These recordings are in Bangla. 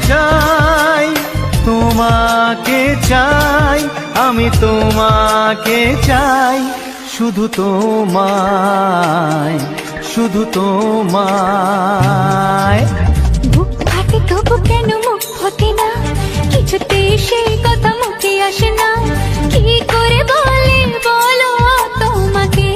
চাই, তোমাকে চাই, আমি তোমাকে চাই, শুধু তোমায়, শুধু তোমায়। বুক ফাটে তবু কেন মুখ ফোটে না, কিছুতে সেই কথা মুখে আসে না, কি করে বলে বলো তোমাকে।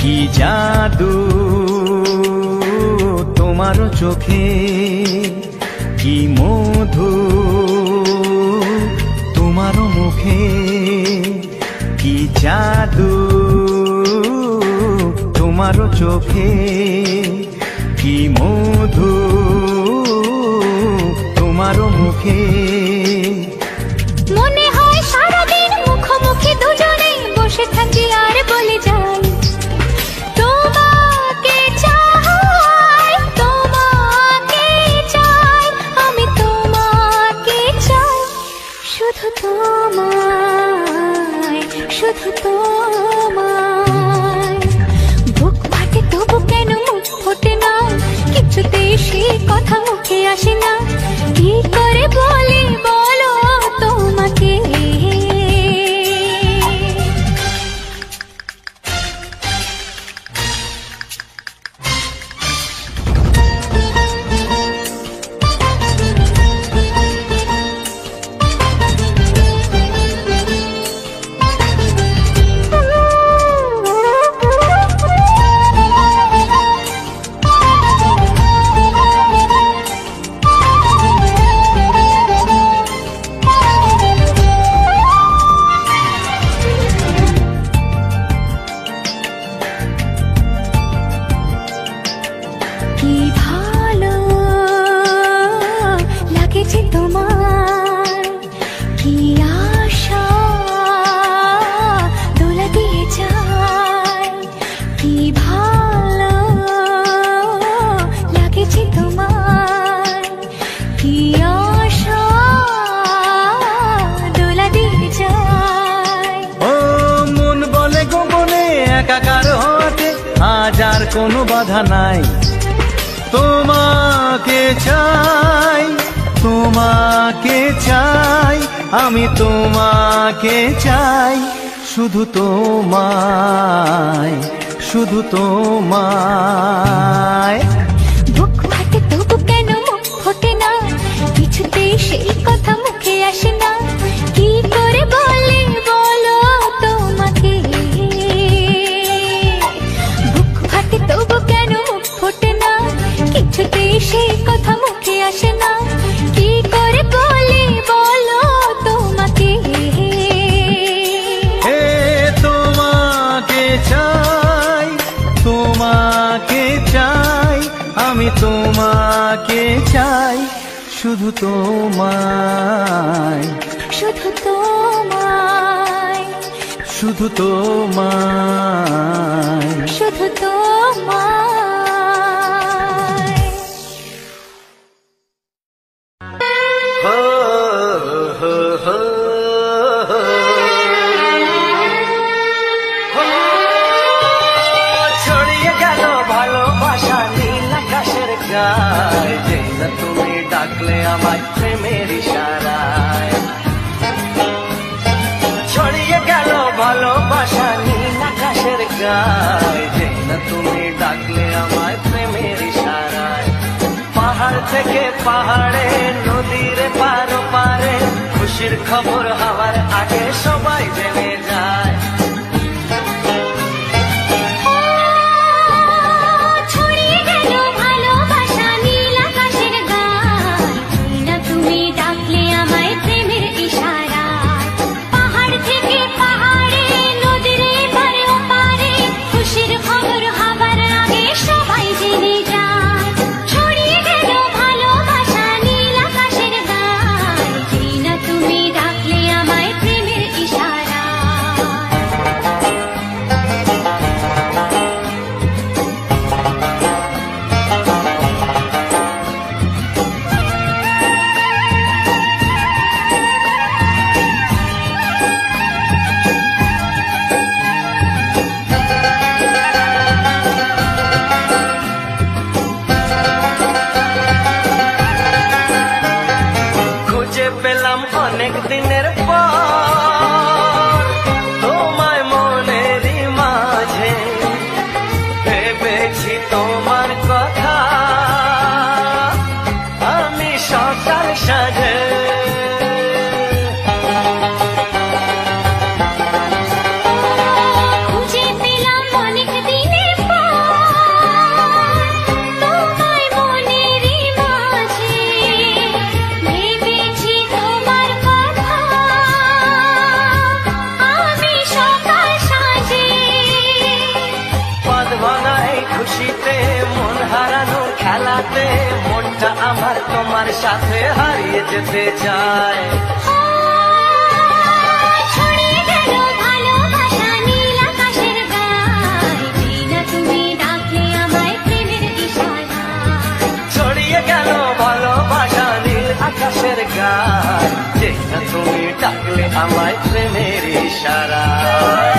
কি জাদু তোমার চোখে, কি মধু তোমার মুখে, কি জাদু তোমার চোখে, কি মধু তোমার মুখে। মনে হয় সারাদিন মুখোমুখি দুজনে বসে থাকি আর বলে যাই, তোমাকে চাই, তোমাকে চাই, আমি তোমাকে চাই, শুধু তোমায়, শুধু তোমায়। বুক ফাটে তবু কেন মুখ ফোটে না, কিছুতে সেই কথা মুখে আসে না, কি করে বলি বলো তোমাকে। কি ভালো লাগেছে তোমার, কি আশা দোলা দিয়ে যায়, কি ভালো লাগেছে তোমার, কি আশা দোলা দিয়ে যায়। ও মন বলে গোপনে একাকার হতে আজ আর কোনো বাধা নাই, তোমাকে চাই, তোমাকে চাই, আমি তোমাকে চাই, শুধু তোমায়, শুধু তোমায়। বুক ফাটে তবু কেন মুখ ফোটে না, কিছুতে সেই কথা মুখে আসে না, কি করে বলে বলো তোমাকে। বুক ফাটে তবু কেন মুখ ফোটে না, কিছুতে সেই কথা মুখে আসে না, কি করে বলে বলো তোমাকে। হে তোমাকে চাই, তোমাকে চাই, আমি তোমাকে চাই, শুধু তোমায়, শুধু তোমায়, শুধু তোমায়, শুধু তোমায়। হো হো হো ছড়িয়ে গেল ভালোবাসা নীল আকাশের গায়ে, যে না তুমি ডাকলে আমায় প্রেমের ইশারায়। ছড়িয়ে গেল ভালোবাসা নীল আকাশের গায়ে, যে না তুমি ডাকলে আমায় প্রেমের ইশারায়। পাহাড় থেকে পাহাড়ে, নদীর পার পারে, খুশির খবর হওয়ার আগে সবাই জেনে যায়। ছড়িয়ে গেল ভালোবাসা নীল আকাশের গায়ে, তুমি ডাকলে আমায় অনেক দিনের পর তোমায় মনেরই মাঝে ভেবেছি তোমার কথা আমি সকাল সাজে মনটা আমার তোমার সাথে হারিয়ে যেতে চায় ছড়িয়ে গেল ভালোবাসা নীল আকাশের গায়ে বিনা তুমি ডাকলে আমায় প্রেমের ইশারায় ছড়িয়ে গেল ভালোবাসা নীল আকাশের গায়ে যেটা তুমি ডাকলে আমায় প্রেমের ইশারায়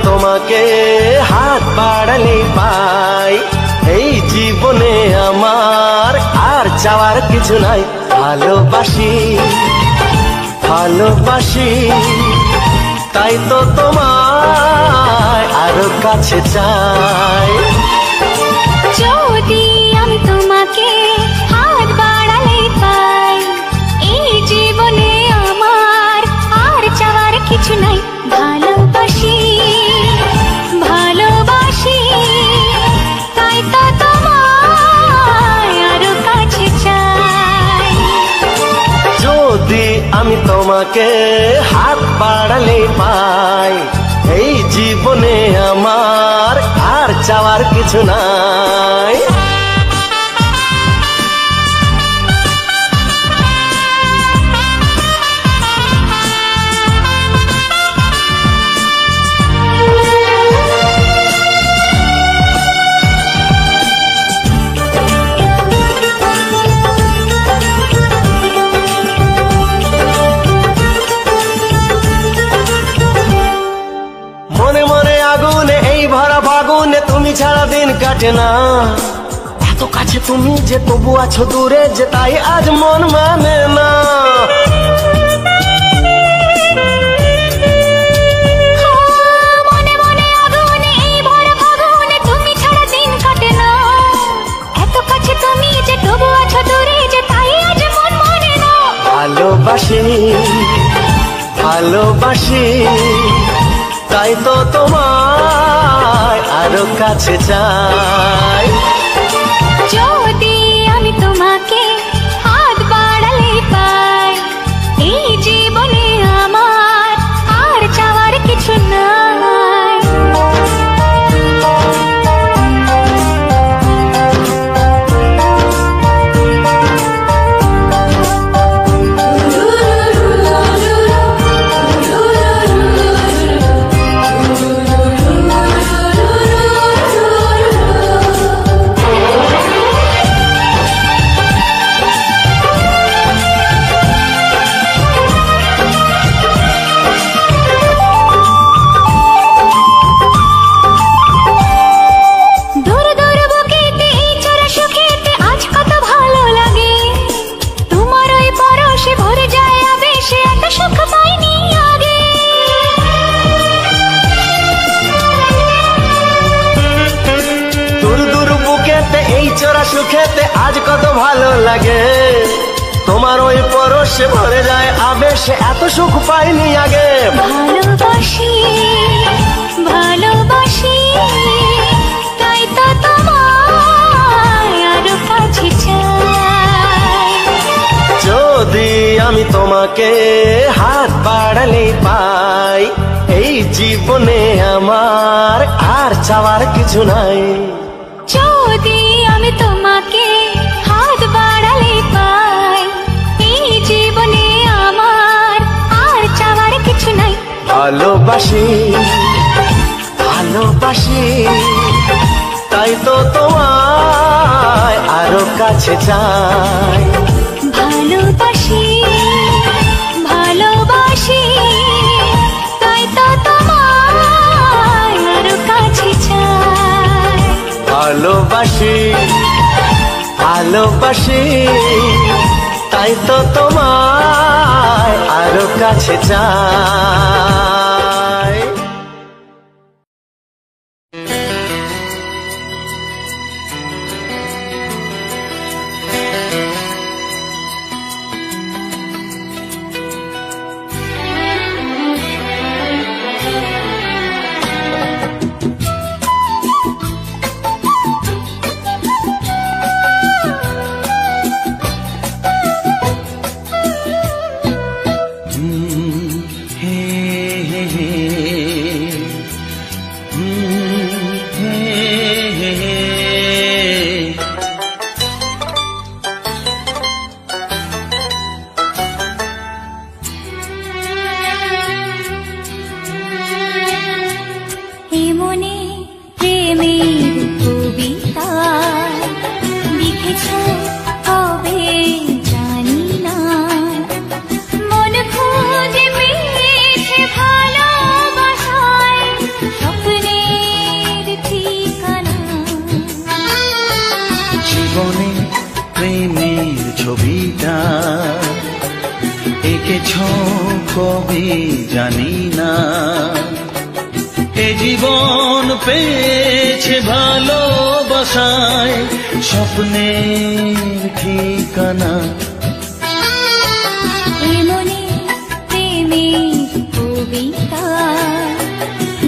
তোমাকে হাত বাড়ালে পাই এই জীবনে আমার আর চাওয়ার কিছু নাই ভালোবাসি ভালোবাসি তাই তো তোমায় আরো কাছে চাই যদি আমি তোমাকে হাত বাড়ালে পাই এই জীবনে আমার আর চাওয়ার কিছু নাই ভালোবাসি ভালোবাসি তাই তো তোমায় আরো কাছে চাই যদি আমি তোমাকে হাত বাড়ালে পাই এই জীবনে আমার আর চাওয়ার কিছু নাই কাটে না। এত কাছে তুমি যে তবু আছো দূরে, যে তাই আজ মন মানে না। মনে মনে আগুনে এই ভরা ফাগুনে তুমি ছাড়া দিন কাটে না। এত কাছে তুমি যে তবু আছো দূরে, যে তাই আজ মন মানে না। ভালোবাসি ভালোবাসি তাই তো তোমায় আরো কাছে চাই। যদি আমি তোমাকে হাত বাড়ালে পাই, এই জীবনে আমার আর চাওয়ার কিছু নাই। সুখেতে আজ কত ভালো লাগে, তোমার ওই পরশে ভরে যায় আবেশে, এত সুখ পাইনি আগে। ভালোবাসি ভালোবাসি তাই তো তোমায় আরো কাছে চাই। যদি আমি তোমাকে হাত বাড়ালে পাই, এই জীবনে আমার আর চাওয়ার কিছু নাই। যদি আমি তোমাকে হাত বাড়ালে পাই, এই জীবনে আমার আর চাওয়ার কিছু নাই। ভালোবাসি ভালোবাসি তাই তো তোমায় আরো কাছে চাই। ভালোবাসি ভালোবাসি তাই তো তোমায় আরো কাছে চাই। ভালোবাসি ভালোবাসি তাই তো তোমায় আরো কাছে চাই। কবে জানি না, এ জীবন পেয়েছে ভালোবাসায় স্বপ্নের ঠিকানা। এমনি প্রেমের কবিতা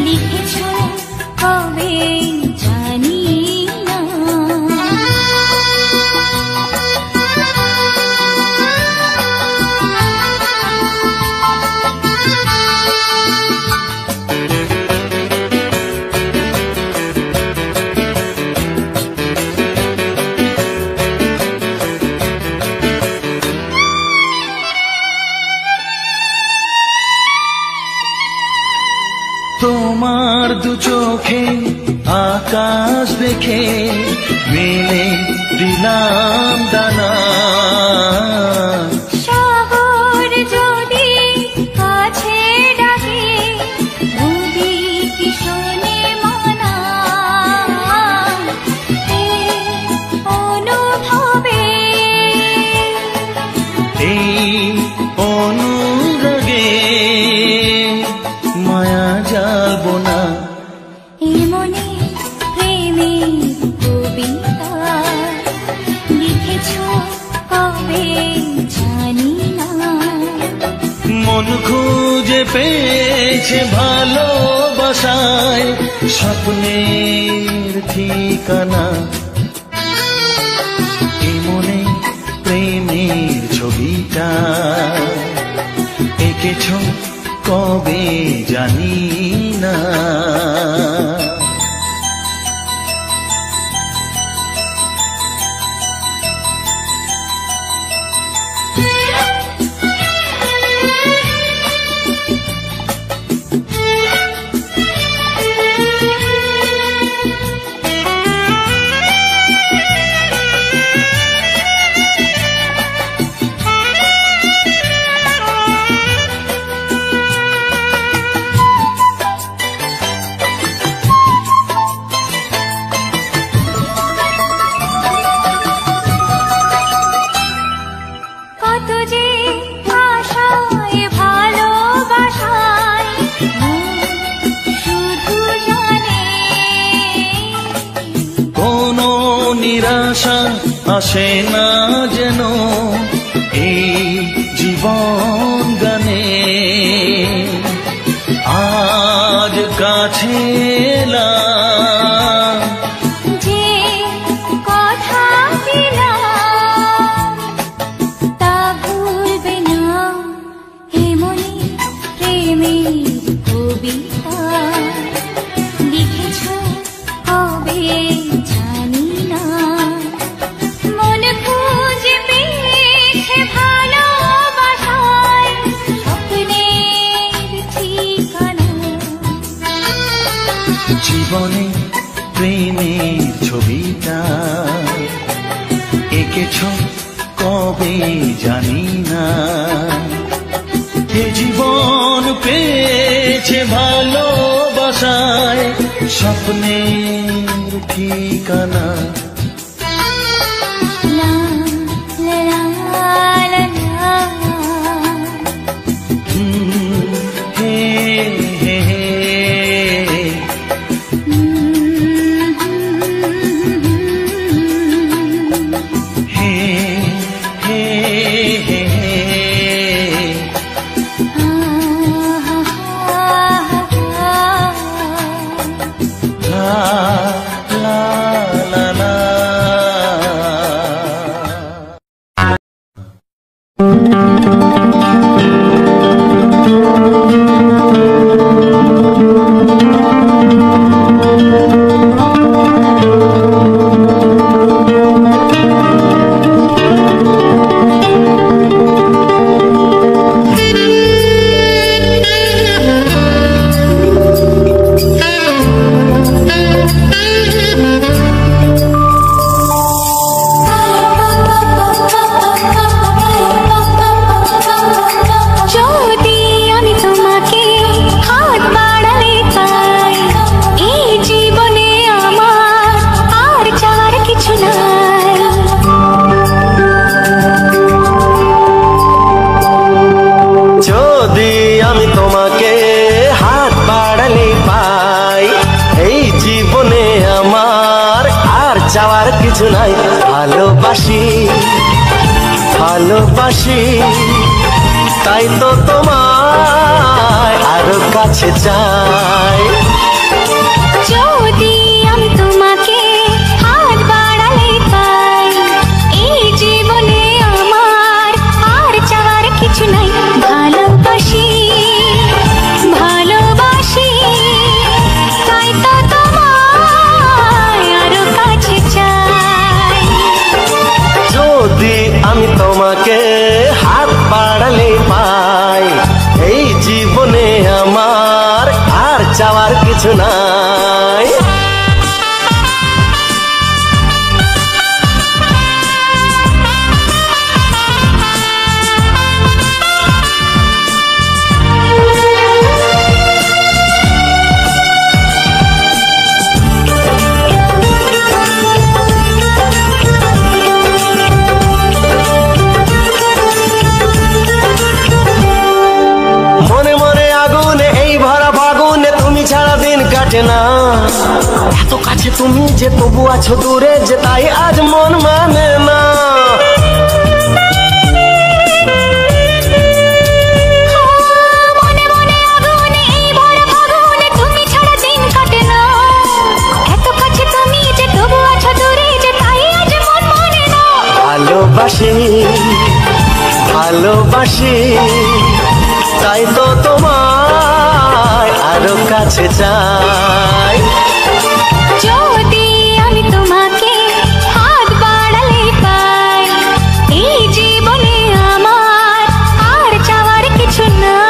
লিখেছ কবে জানি না। তোমার দু চোখে আকাশ দেখে মেলে দিলাম দানা। সাগর যদি কাছে ডাকে নদী কি শোনে মানা। অনুরাগে মায়া জালব না। এই মনে প্রেমের কবিতা লিখেছ কবে জানি না। মন খুঁজে পেয়েছে ভালোবাসায় স্বপ্নের ঠিকানা। এই মনে প্রেমের ছবিটা এঁকেছ কবে জানি না। কত যে আশায় ভালোবাসায় শুধু জানে কোনো নিরাশা আসে না যেন এই জীবন গানে। আজ কাছে এলাম যে কথা দিলাম তা ভুলবে না। এ মনে প্রেমের কবিতা লিখেছ কবে জানি না। মন খুঁজে পেয়েছে ভালোবাসায় স্বপ্নের ঠিকানা। জীবনে প্রেমের ছবিটা এঁকেছ কবে জানি না। এ জীবন পেয়েছে ভালোবাসায় স্বপ্নের ঠিকানা। লা লা লা লা হে হে হে হে হে হে লা লা লা লা। যদি আমি তোমাকে হাত বাড়ালে পাই এই জীবনে আমার আর চাওয়ার কিছু নাই। যদি আমি তোমাকে হাত বাড়ালে পাই এই জীবনে আমার আর চাওয়ার কিছু নাই। ভালোবাসি ভালোবাসি তাই তো তোমায় আরো কাছে চাই। যদি আমি তোমাকে হাত বাড়ালে পাই এই জীবনে আমার আর চাওয়ার কিছু নাই। ভালোবাসি ভালোবাসি তাই তো তোমায় আরো কাছে চাই। যদি আমি তোমাকে হাত বাড়ালে পাই এই জীবনে আমার আর চাওয়ার কিছু নাই। কাটে না। এত কাছে তুমি যে তবু আছো দূরে, যে তাই আজ মন মানে না। ভালোবাসি ভালোবাসি তাই তো তোমায় আরো কাছে চাই। যদি আমি তোমাকে হাত বাড়ালে পাই, এই জীবনে আমার আর চাওয়ার কিছু নাই।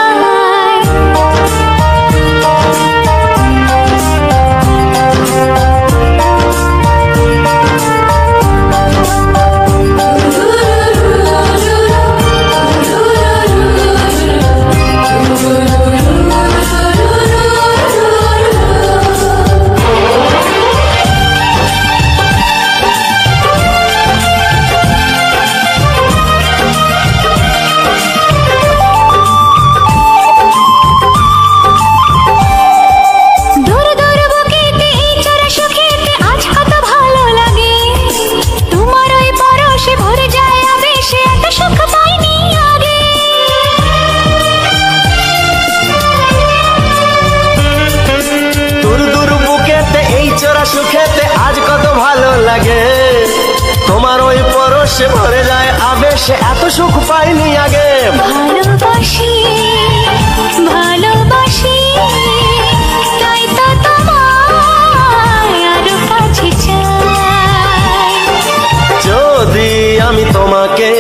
সুখেতে আজ কত ভালো লাগে, তোমার ওই পরশে ভরে যায় আবেশে, এত সুখ পাইনি আগে। ভালোবাসি ভালোবাসি তাই তো তোমায় আরো কাছে চাই। যদি আমি তোমাকে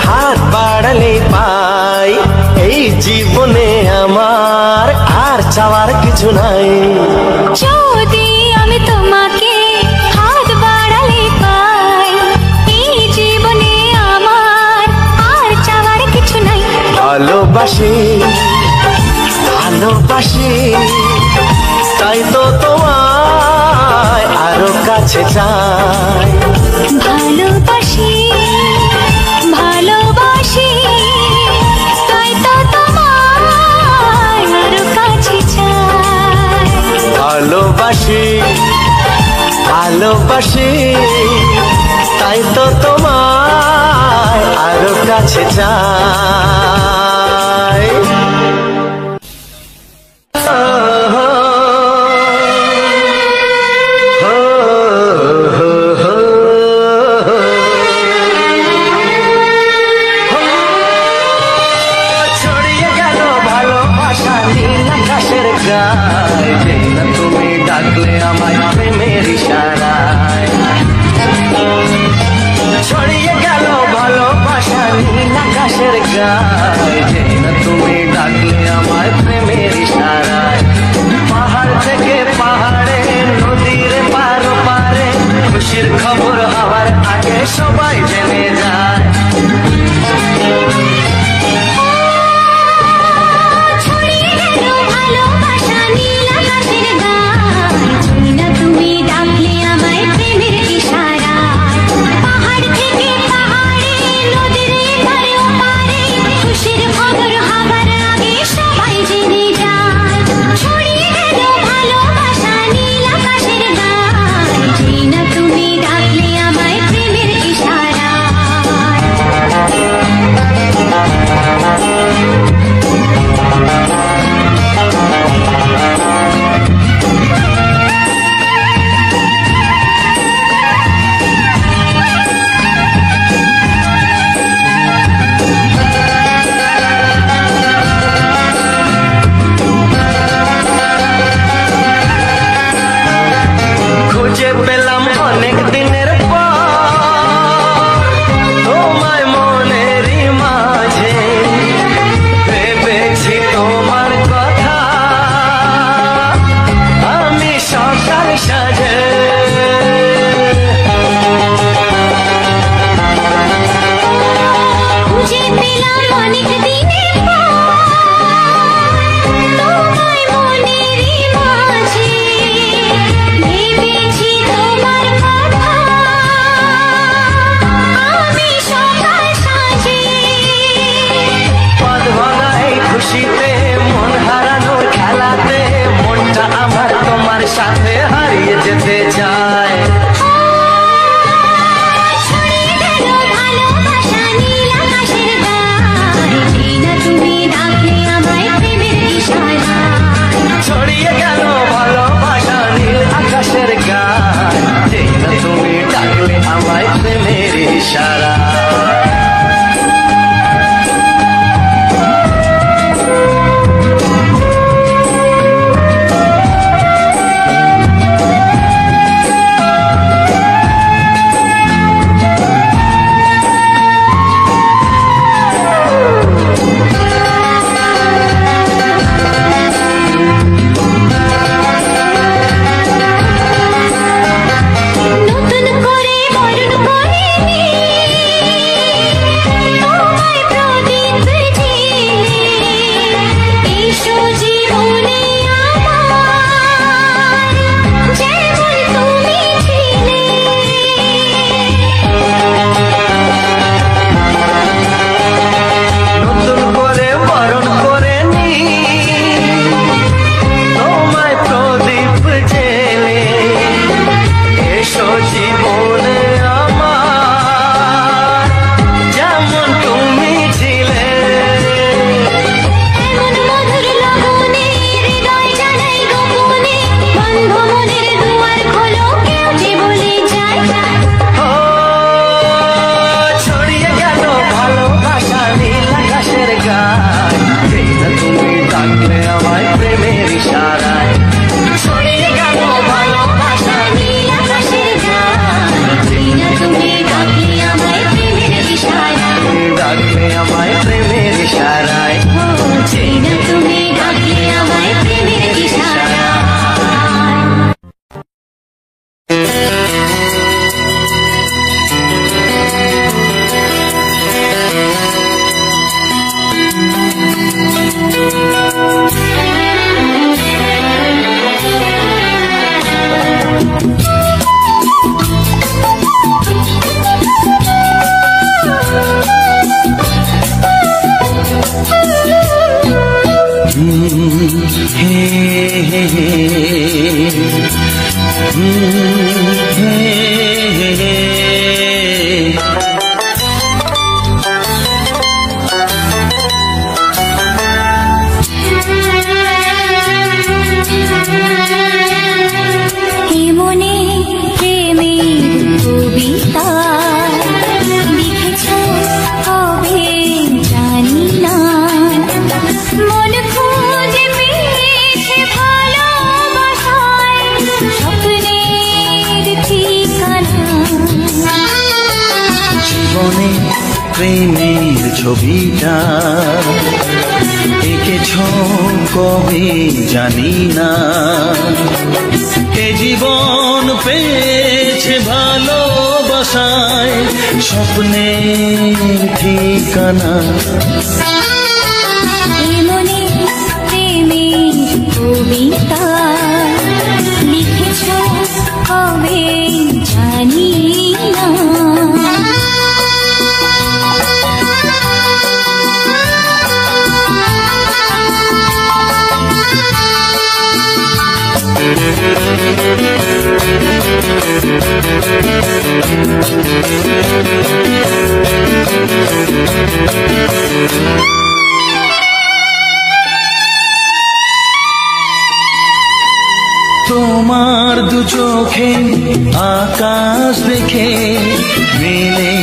হাত বাড়ালে পাই, এই জীবনে আমার আর চাওয়ার কিছু নাই। যদি আমি তোমাকে হাত বাড়ালে পাই, এই জীবনে আমার আর চাওয়ার কিছু নাই। ভালোবাসি ভালোবাসি তাই তো তোমায় আরো কাছে চাই। ভালোবাসি ভালোবাসি তাই তো তোমায় আরো কাছে চাই। ভালোবাসি ভালোবাসি তাই তো তোমায় আরো কাছে চাই। ছড়িয়ে গেল ভালোবাসা নীল আকাশের গায়ে, যেই না তুমি ডাকলে আমায় প্রেমের ইশারায়। ছড়িয়ে গেল ভালোবাসা নীল আকাশের গায়ে, যেই না তুমি ডাকলে আমায় প্রেমের ইশারায়। পাহাড় থেকে পাহাড়ে নদীর পার পারে, খুশির খবর হওয়ার আগে সবাই জেনে যায়। ছড়িয়ে গেল ভালোবাসা নীল আকাশের গায়ে, যেই না তুমি ডাকলে আমায় প্রেমের ইশারায়। পাহাড় থেকে পাহাড়ে নদীর পারে পারে, খুশির খবর হবার আগে সবাই জেনে যায়। ছড়িয়ে গেল ভালোবাসা নীল আকাশের গায়ে, যেই না তুমি ডাকলে আমায় প্রেমের ইশারায়। যায়। ছড়িয়ে গেল ভালোবাসা নীল আকাশের গায়ে, যেই না তুমি ডাকলে আমায় প্রেমের ইশারায়। ছড়িয়ে গেল ভালোবাসা নীল আকাশের গায়, যেই না তুমি ডাকলে আমায় প্রেমের ইশারা। নতুন করে বরণ করে তোমায় প্রদীপ জ্বেলে, এসো জীবনে আমার, যেমন তুমি ছিলে। নতুন করে বরণ করে নি তোমায় প্রদীপ জেলে, এসো জীবনে আমার, যেমন তুমি ছিলে। এমন মধুর লগনে হৃদয় জানাই গোপনে, বন্ধ মনের দুয়ার খোলো, কেউ যে বলে যায়। ও ছড়িয়ে গেল ভালোবাসা নীল আকাশের গায়, যেই না তুমি ডাকলে আমায় প্রেমের ইশারায়। ছড়িয়ে গেল ভালোবাসা নীল আকাশের গায়ে, যেই না তুমি ডাকলে আমায় প্রেমের ইশারায়। ডাকলে আমায় প্রেমের ইশারায়। ও যেই না তুমি ডাকলে আমায় প্রেমের ইশারায়। এ মনে প্রেমের কবিতা লিখেছ কবে জানি না, মন খুঁজে পেয়েছে ভালোবাসায় স্বপ্নের ঠিকানা। জীবনে প্রেমের ছবিটা এঁকেছ কবে জানি না, এ জীবন পেয়েছে ভালোবাসায় স্বপ্নের ঠিকানা। এ মনে প্রেমের কবিতা লিখেছ কবে জানি না। তোমার দু চোখে আকাশ দেখে মেলে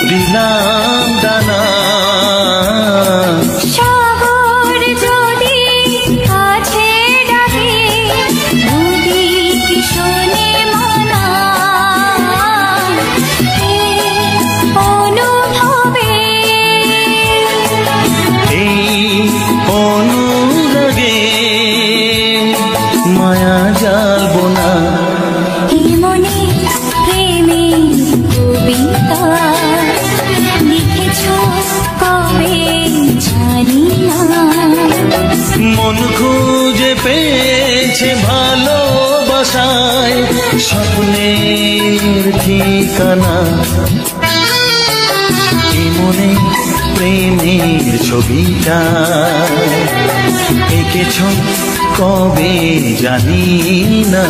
দিলাম দানা, সাগর যদি কাছে ডাকে নদী কি শোনে মানা, এই অনুভবে এই অনুরাগে মায়া জালব না। এ মনে প্রেমের কবিতা লিখেছ কবে জানি না, মন খুঁজে পেয়েছে ভালোবাসায় স্বপ্নের ঠিকানা। এ মনে প্রেমের ছবিটা এঁকেছ কবে জানি না।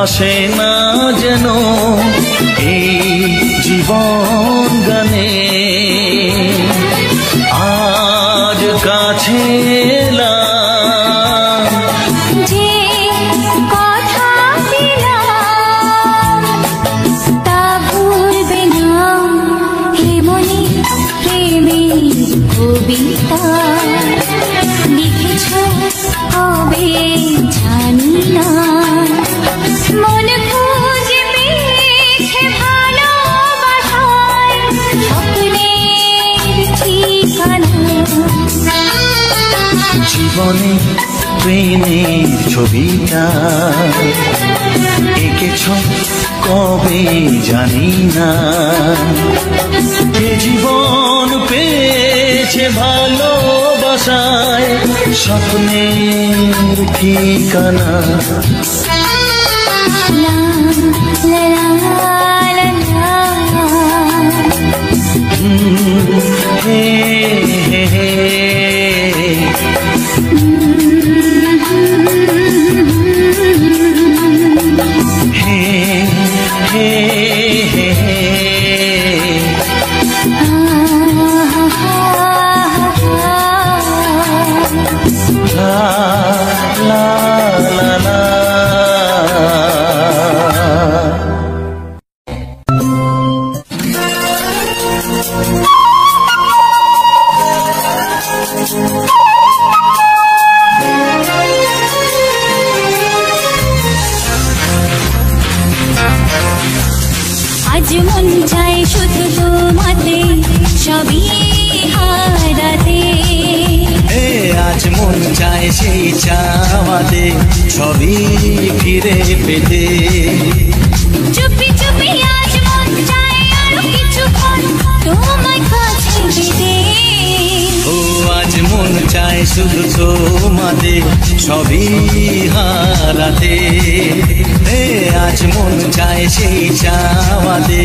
আসে না যেন এই জীবন গানে, আজ কাছে এলাম যে কথা দিলাম তা ভুলবে না, হে মনে প্রেমের কবিতা লিখেছ কবে জানি না। মন খুঁজে পেয়েছে ভালোবাসায় স্বপ্নের ঠিকানা। জীবনে প্রেমের ছবিটা এঁকেছ কবে জানি না। এ জীবন পেয়েছে ভালোবাসায় স্বপ্নের ঠিকানা। আজ মন চায় শুধু তোমাতে সবই হারাতে। আজ মন চায় সেই চাওয়াতে সবই ফিরে পেতে। চুপি চুপি আজ মন চায় আরো কিছুক্ষণ তোমায় কাছে পেতে। ও আজ মন চায় শুধু তোমাতে সবই হারাতে। আজ মন চায় সেই চাওয়াতে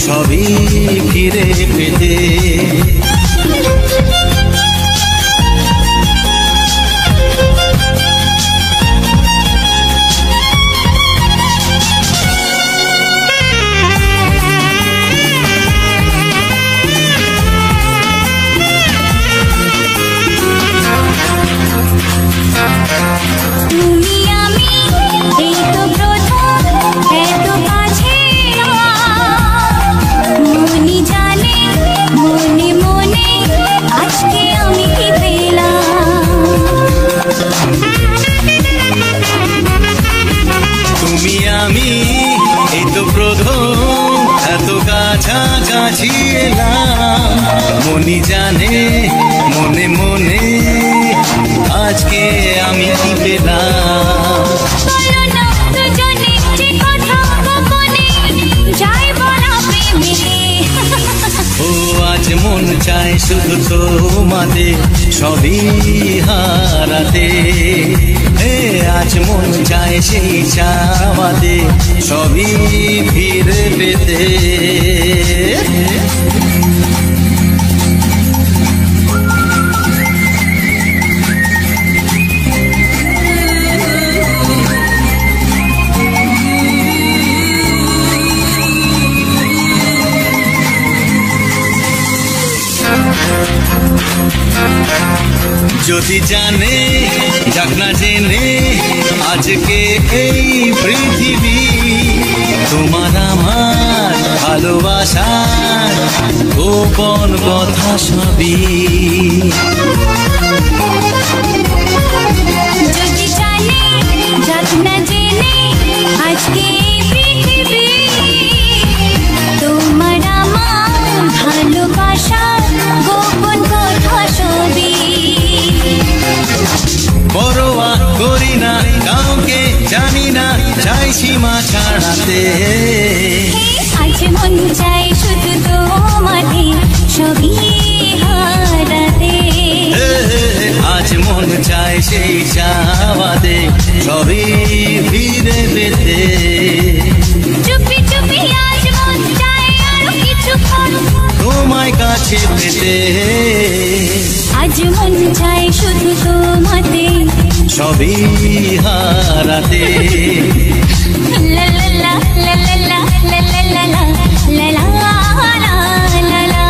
সবই ফিরে পেতে। তুমি আমি এই তো প্রথম এত কাছে মনি জানে মনে মনে আজকে আমি পেলাম। তুমি আমি এই তো প্রথম এত কাছাকাছি এলাম। মনি জানে মনে মনে আজকে আমি কি পেলাম। বলো না দুজনে যে কথা গোপনে যাই বলা প্রেমে। ও আজ মন চায় শুধু তোমাদের সবই হারাতে। আজ মন চায় সেই চাওয়াতে সবই ফিরে পেতে। যদি জানে যাক না জেনে আজকে এই পৃথিবী তোমার আমার ভালোবাসার গোপন কথা সবই। যদি জানে যাক না জেনে আজকে পৃথিবী, তোমার আমার ভালোবাসা গোপন কথা সবই। পরোয়া করি না কাউকে, জানি না চাই সীমা ছাড়াতে। আজ মন চাই শুধু তোমাকে সবই হারাতে। আজ মন চায় সেই চাওয়াতে সবই ফিরে পেতে। চুপি চুপি আজ মন চাই আরো কিছুক্ষণ তোমায় কাছে পেতে। আজ মন চাই শুধু তোমাতে সবই হারাতে। লা লা লা লা লা লা লা লা লা লা লা লা লা।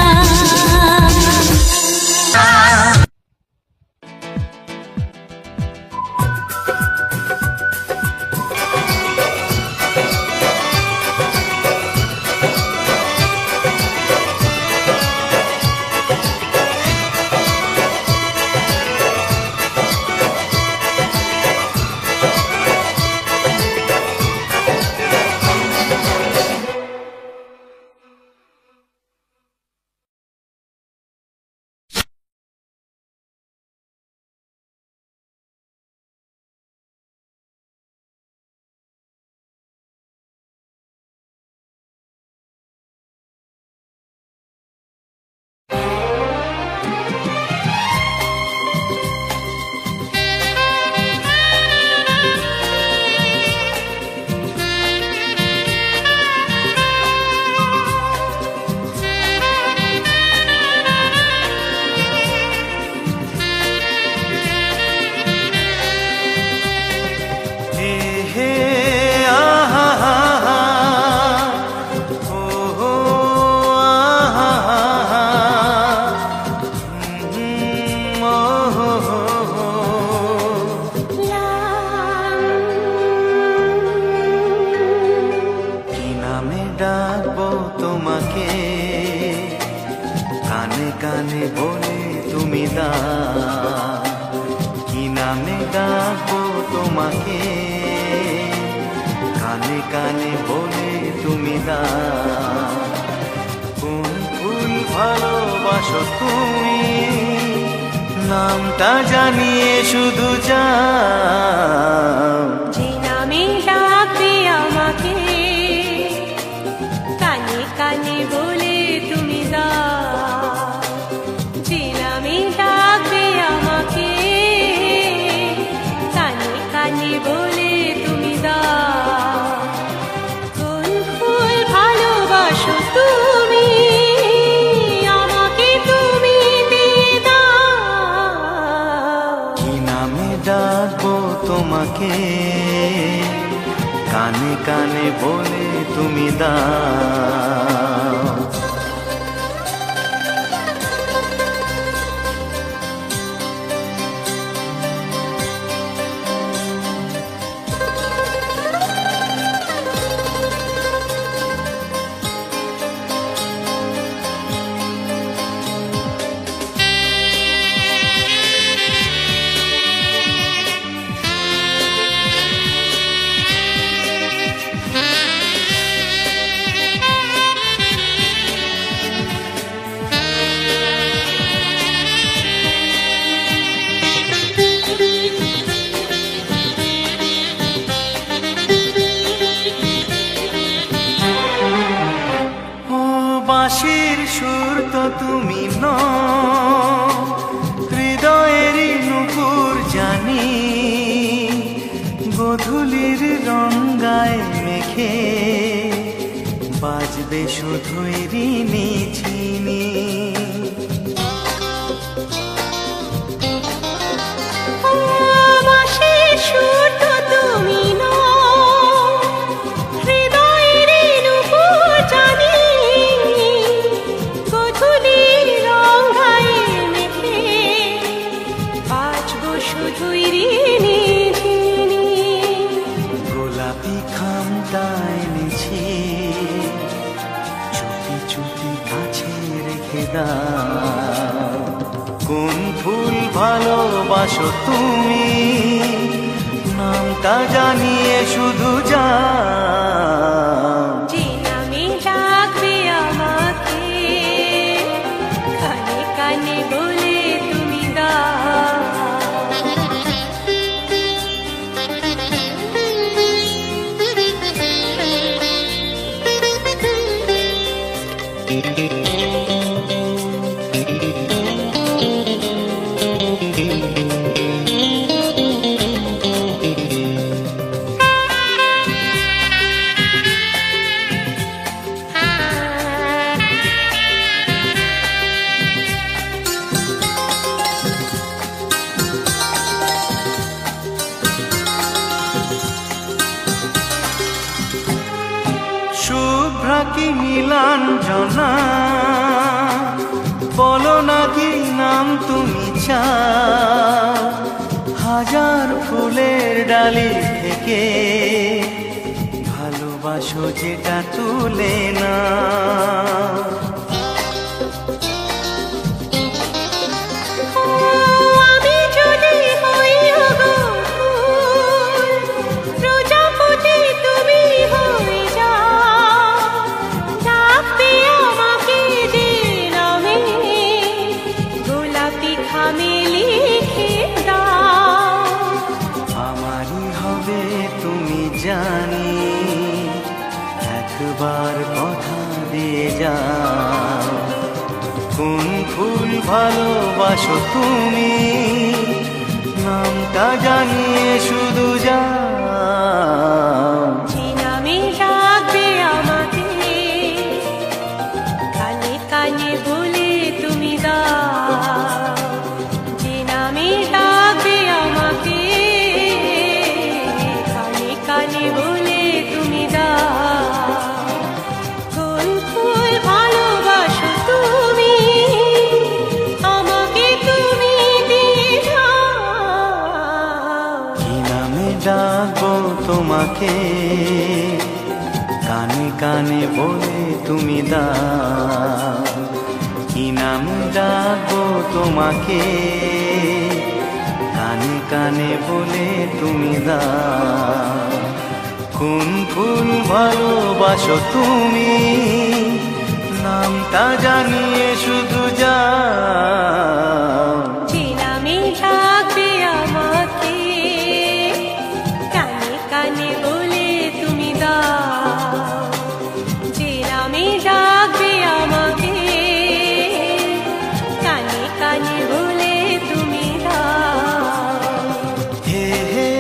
ডাকবো তোমাকে, কানে কানে বলে তুমি দা। কি নামে ডাকবো তোমাকে, কানে কানে বলে তুমি দা। কোন ফুল ভালোবাসো তুমি, নামটা জানিয়ে শুধু যাও। যে নামে ডাকবে আমাকে, কানে কানে বলে তুমি দাও। যে নামে ডাকবে আমাকে, কানে কানে বলে তুমি দাও। কোন ফুল ভালোবাসো তুমি, আমাকে তুমি দিয়ে দাও। কি নামে ডাকবো তোমাকে, কানে কানে বলে তুমি দাও। বাঁশির সুর তো তুমি নও, হৃদয়েরই নুপুর জানি। গধূলির রঙ্গায় মেখে বাজবে শুধুই ঋণী ঝিনি। বাঁশির সুর তো তুমি নও, হৃদয়ের নুপুর জানি। গধূলির রঙায় মেখে বাজবো শুধুই ঋণী ঝিনি। গোলাপি খামটা এনেছি, চুপি চুপি কাছে দাও। কোন ফুল ভালোবাসো তুমি, নামটা জানিয়ে শুধু যাও। যে নামে ডাকবে আমাকে, কানে কানে বলে তুমি দাও। শুভ্রা কি নীলাঞ্জনা, বলো না কি নাম তুমি চাও। হাজার ফুলের ডালি থেকে ভালোবাসো যেটা তুলে না। আমি যদি হই গো ফুল, প্রজাপতি তুমি হয়ে যাও। ডাকবে আমাকে যে নামে, গোলাপি খামে লিখে দাও। আমারই হবে তুমি জানি, একবার কথা দিয়ে যাও। কোন ফুল ভালোবাসো তুমি, নামটা জানিয়ে শুধু যাও। যে নামে ডাকবে আমাকে, কানে কানে বলে তুমি দাও। যে নামে ডাকবে আমাকে, কানে কানে বলে তুমি দাও। কোন ফুল ভালোবাসো তুমি, আমাকে তুমি দিয়ে দাও। কি নামে ডাকবো তোমাকে, কানে কানে বলে তুমি দাও। কি নামে ডাকবো তোমাকে, কানে কানে বলে তুমি দাও। কোন ফুল ভালোবাসো তুমি, নামটা জানিয়ে শুধু যাও। যে নামে ডাকবে আমাকে, কানে কানে বলে তুমি দাও। যে নামে ডাকবে আমাকে, কানে কানে বলে তুমি দাও। হে হে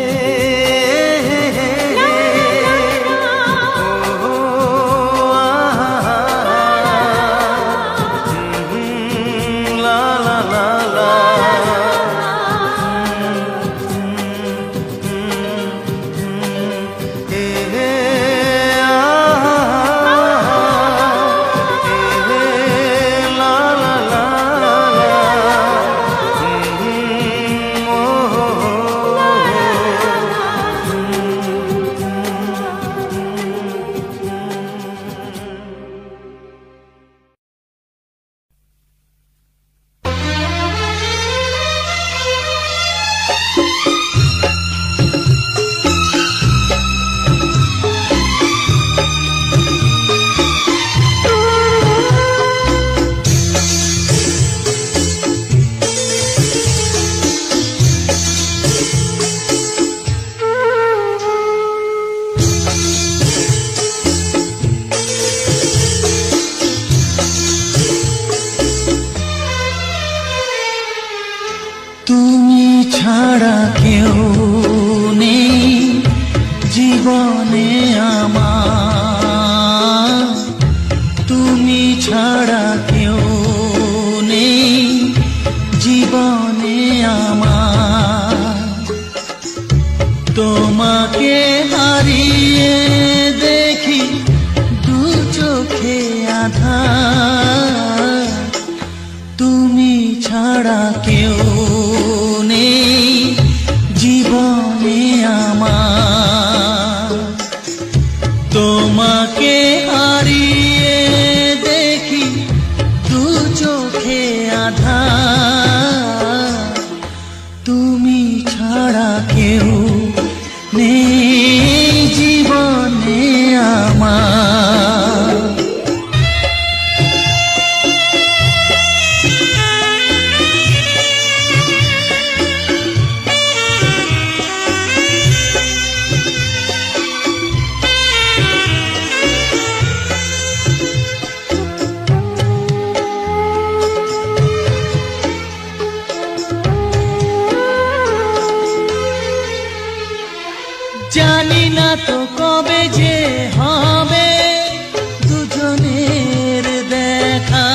হে লা লা লা, ও লা লা লা লা। হে হে লা লা লা লা। তুমি ছাড়া কেউ নেই জীবনে আমার, তুমি ছাড়া কেউ নেই জীবনে আমার। তোমাকে হারিয়ে দেখি দু চোখে আঁধার, তুমি ছাড়া কেউ নেই জীবনে আমার। তোমাকে হারিয়ে দেখি দু চোখে না তো কবে যে হবে দুজনের দেখা,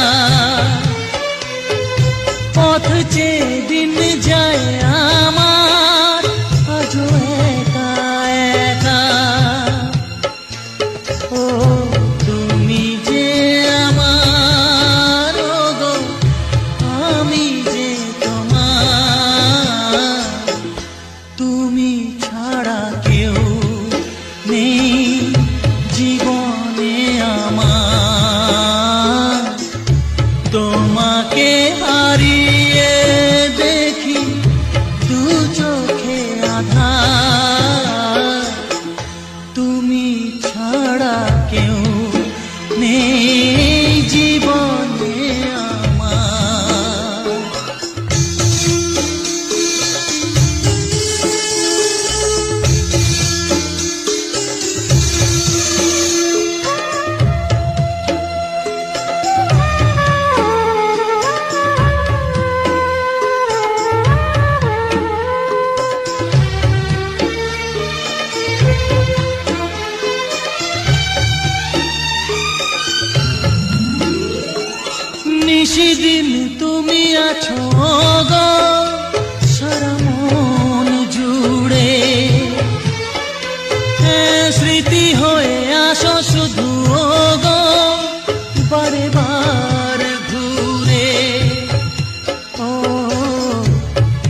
পথ চেয়ে দিন যায় আমার আজও একা একা। ও তুমি যে আমার, গো আমি যে তোমার, তুমি ছাড়া কেউ নেই জীবনে আমার। তোমাকে হারিয়ে দেখি দু চোখে আধার, তুমি ছাড়া কেউ নেই জীবনে আমার। নিশিদিন তুমি আছো গো সারা মন জুড়ে, স্মৃতি হয়ে আসো শুধু গো বারে বার ঘুরে। ও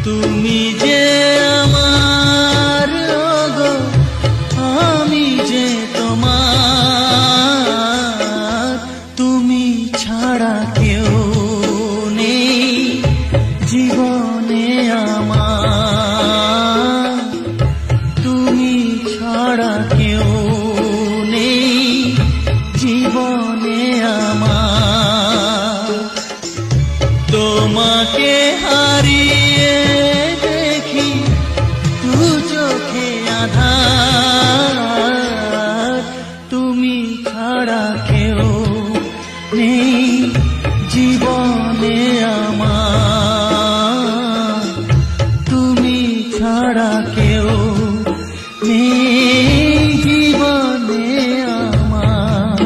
তুমি যে আমার, গো আমি যে তোমার, তুমি ছাড়া কেউ নেই জীবনে আমার, তুমি ছাড়া কেউ নেই জীবনে আমার। তোমাকে হারিয়ে দেখি দু চোখে আধার, তুমি ছাড়া কেউ নেই জীবনে আমার, তুমি ছাড়া কেউ নেই জীবনে আমার।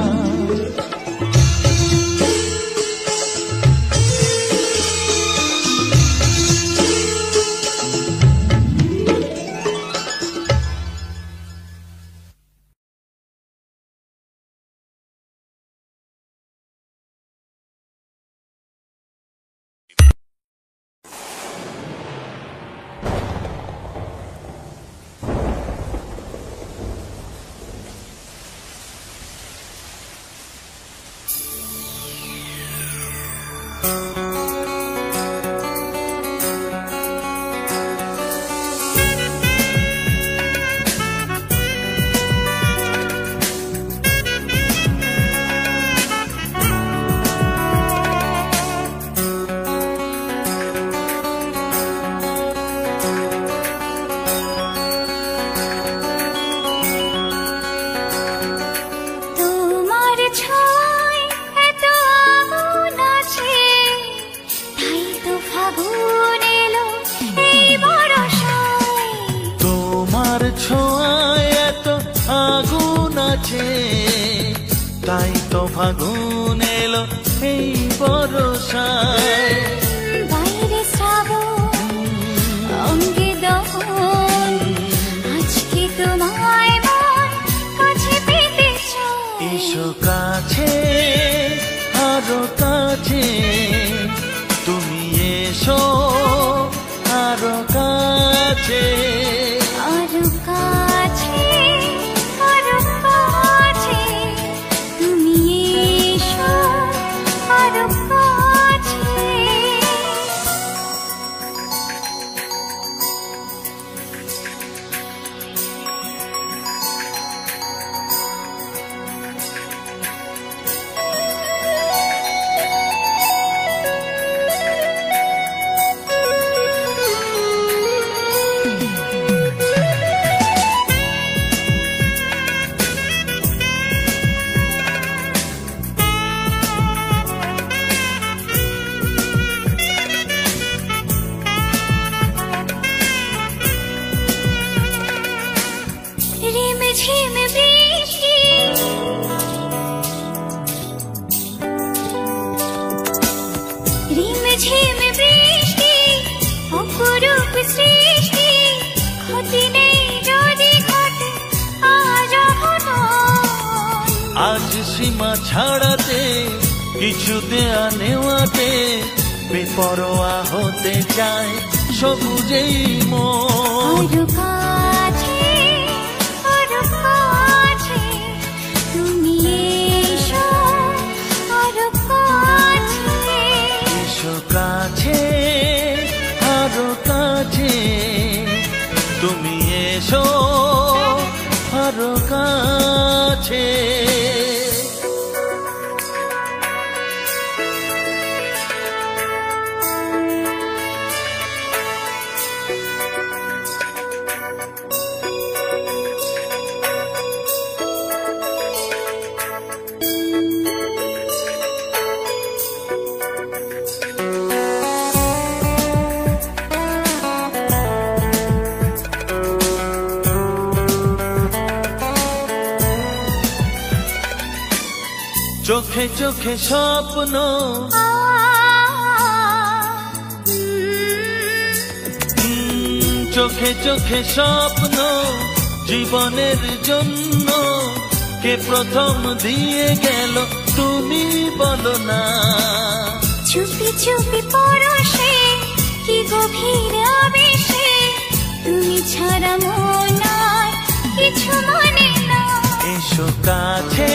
তোমার ছয় এত আগুন আছে, তাই তো ফাগুন এলো এই বরষায়। তোমার ছোঁয়ায় এত আগুন আছে, তাই তো ফাগুন এলো এই বরষায়। বাইরে শ্রাবণ অঙ্গে দহন, আজকে তোমায় মন কাছে পেতে চায়। এসো কাছে আরো কাছে, তুমি এসো আরো কাছে। আরো কাছে, আরো কাছে, তুমি এসো আরো কাছে। ঝিম বৃষ্টি অপরূপ সৃষ্টি ক্ষতি নেই যদি ঘটে আজ আজ সীমা ছাড়াতে কিছু দেয়া নেওয়াতে বেপরোয়া হতে চায় সবুজেই মন। তুমি এসো আরো কাছে আরো কাছে তুমি এসো আরো কাছে। চোখে চোখে স্বপ্ন চোখে চোখে স্বপ্ন জীবনের জন্য কে প্রথম দিয়ে গেল তুমি বলো না। চুপি চুপি পরশে কি গভীর আবেশে তুমি ছাড়া মন আর কিছু মানে না। এসো কাছে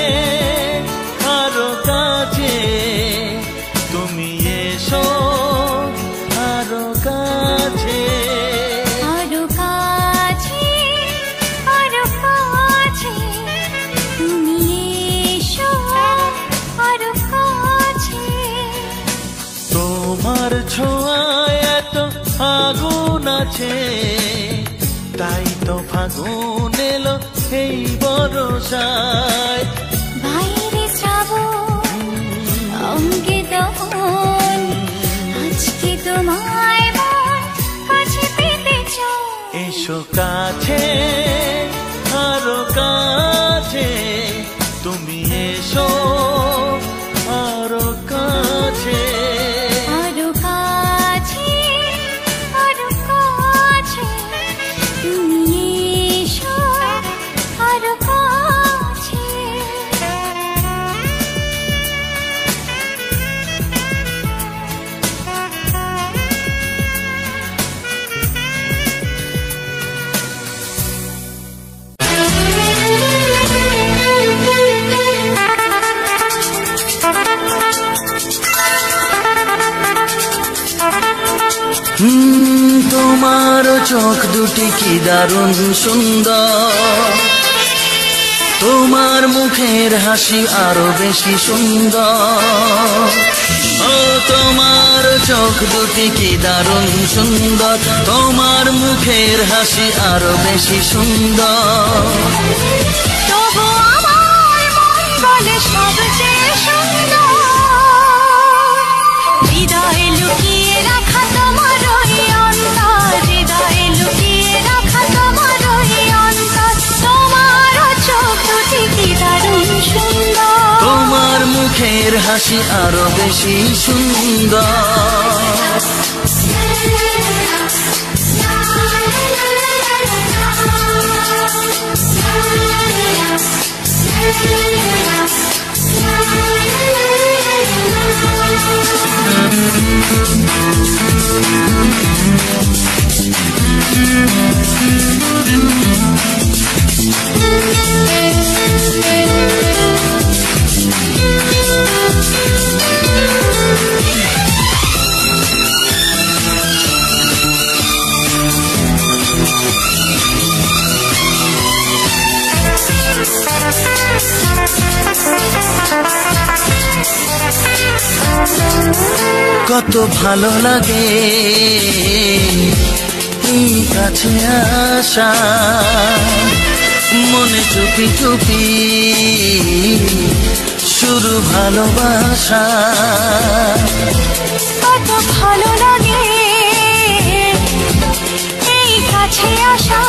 আরো কাছে তুমি এসো আরো কাছে আরো কাছে আরো কাছে তুমি এসো আরো কাছে। তোমার ছোঁয়ায় এত আগুন আছে তাই তো ফাগুন এলো এই বরষায়। বাইরে শ্রাবণ অঙ্গে দহন আজকে তোমায় মন কাছে পেতে চাও। এসো কাছে আরো কাছে তুমি এসো আরো কাছে আরো কাছে আরো কাছে তুমি এসো আরো কাছে। তোমার চোখ দুটি কি দারুণ সুন্দর, তোমার মুখের হাসি আরো বেশি সুন্দর। ও তোমার চোখ দুটি কি দারুণ সুন্দর, তোমার মুখের হাসি আরো বেশি সুন্দর। তবু আমার মন বলে সবচেয়ে সুন্দর হৃদয়ে লুকিয়ে রাখা তোমার ওই অন্তর, হৃদয়ে লুকিয়ে রাখা তোমার ওই অন্তর। তোমার চোখ দুটি কি দারুণ সুন্দর, তোমার মুখের হাসি আরো বেশি সুন্দর। কত ভালো লাগে এই কাছে আসা, মনে চুপি চুপি শুরু ভালোবাসা। কত ভালো লাগে এই কাছে আসা,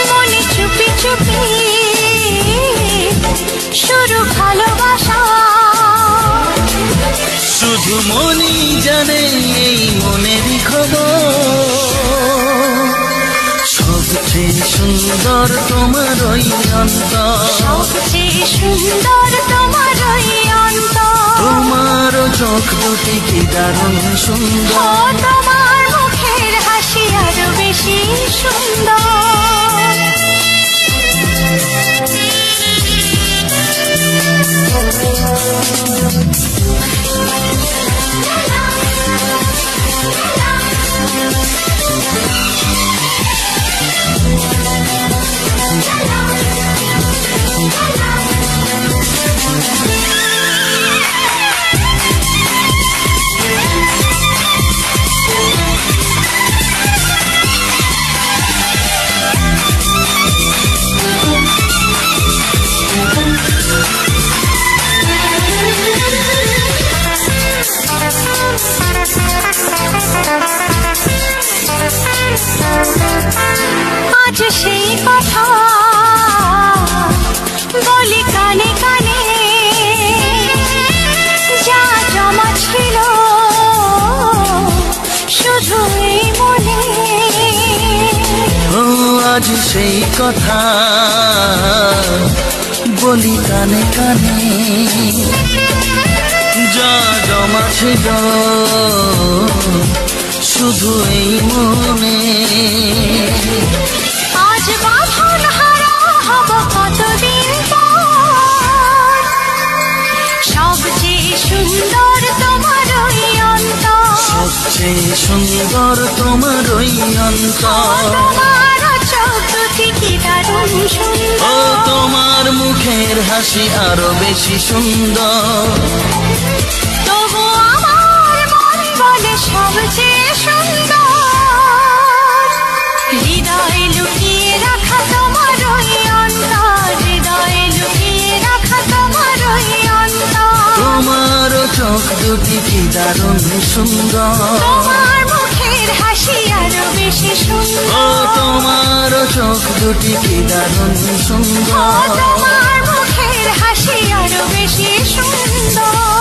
মনে চুপি চুপি শুরু ভালোবাসা। শুধু মনই জানে এই মনেরই খবর। সবচেয়ে সুন্দর তোমার ওই অন্তর, সবচেয়ে সুন্দর তোমার ওই অন্তর। তোমার চোখ দুটি কি দারুণ সুন্দর, তোমার মুখের হাসি আরো বেশি সুন্দর। আজ সেই কথা বলি কানে কানে, যা জমা ছিল শুধু এই মনে। ও আজ সেই কথা বলি কানে কানে, যা জমা ছিল শুধু এই মনে। আজ বাঁধন হারা হব কতদিন পর, সবচেয়ে সুন্দর তোমার ওই অন্তর। সবচেয়ে সুন্দর তোমার ওই অন্তর, তোমার চোখ দুটি কি দারুণ সুন্দর। ও তোমার মুখের হাসি আরো বেশি সুন্দর। তবু আমার মন বলে সবচেয়ে সুন্দর, হৃদয়ে লুকিয়ে রাখা তোমার ওই অন্তর। হৃদয়ে লুকিয়ে রাখা তোমার ওই অন্তর। তোমার চোখ দুটি কি দারুণ সুন্দর, তোমার মুখের হাসি আরো বেশি সুন্দর। ও তোমার চোখ দুটি কি দারুণ সুন্দর। তোমার মুখের হাসি আরো বেশি সুন্দর।